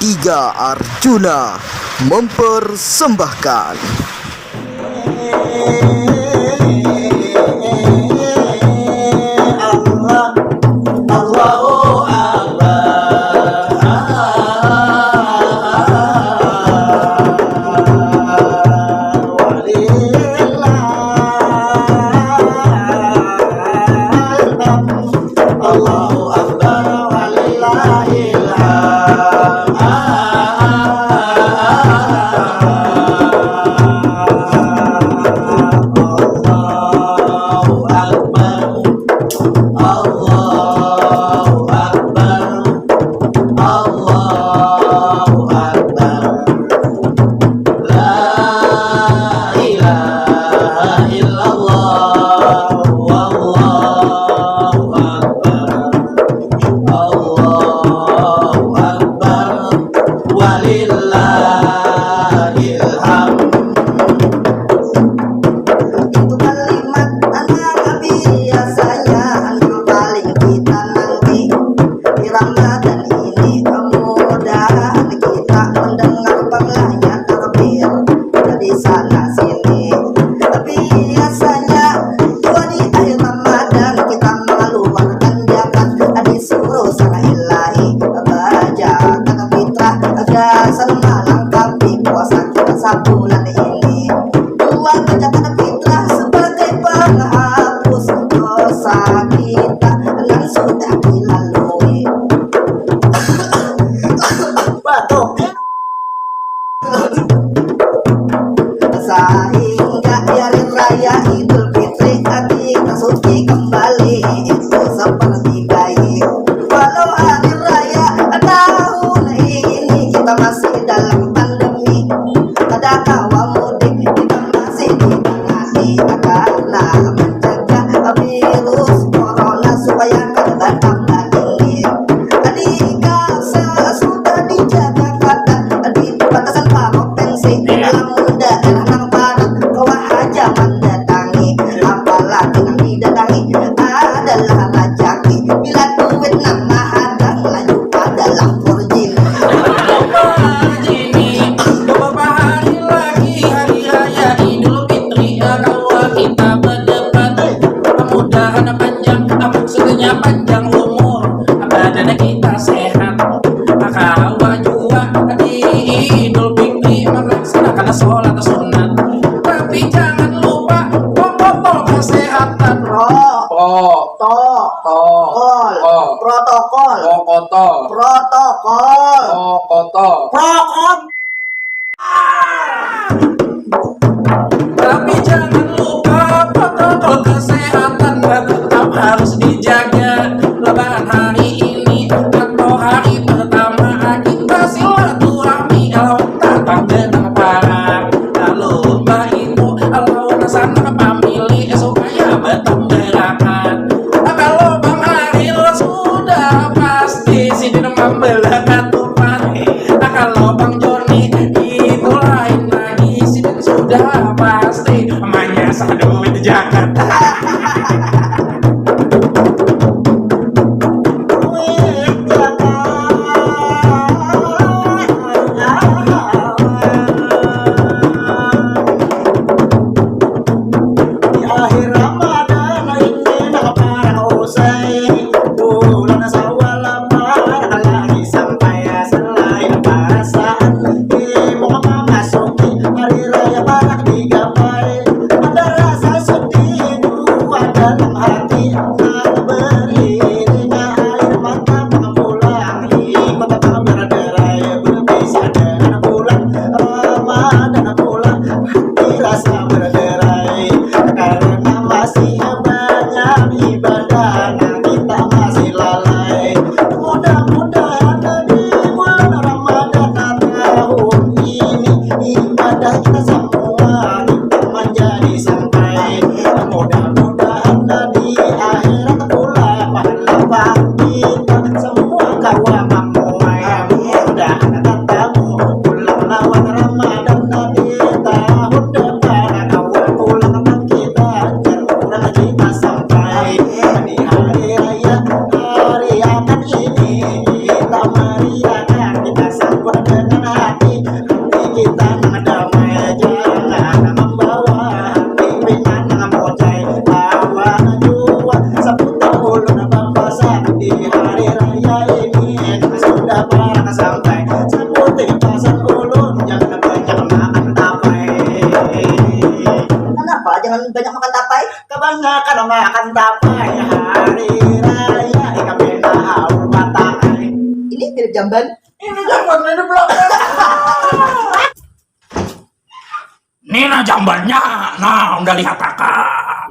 Tiga Arjuna mempersembahkan bulan ini. Dua bacakan fitrah sebagai penghapus dosa kita yang sudah dilalui. Batuk. Sehingga hari raya Idul Fitri kita suci kembali itu seperti bayi. Walau hari raya tahun ini kita masih dalam pandemi, ada kawan mudik kita masih ditangani karena mencegah virus corona supaya tidak tambah tinggi. Adikasa sudah dijaga ketat di batasan provinsi, namun daerah yang barat bawah aja mendatangi, apalagi yang didatangi adalah rajaki. Bila duit nama hadang laju pada Lamborghini. Panjang umur, badan kita sehat, maka wajua di Idul Fitri melaksanakan sholat sunat. Tapi jangan lupa protokol kesehatan. Tapi jangan lupa protokol kesehatan tetap harus dijaga. Lebaran hari ini atau hari pertama kita silaturahmi tatang dengan parang. Lalu ibu lalu sana pamili supaya betul gerakan. Kalau Bang Aril sudah pasti si demam belakang tupan. Kalau Bang Joni itu lain lagi si sudah pasti menyasar duit Jakarta. Kita meriahkan, kita sambut hari raya ini sudah pada sampai seperti pasar ulun jangan banyak makan tapai. Kenapa jangan banyak makan tapai? Kebanyakan makan tapai hari raya kami tahu batai. Ini mirip jamban. Ini jamban ini belakang. Nina jambannya, nah udah lihat kakak.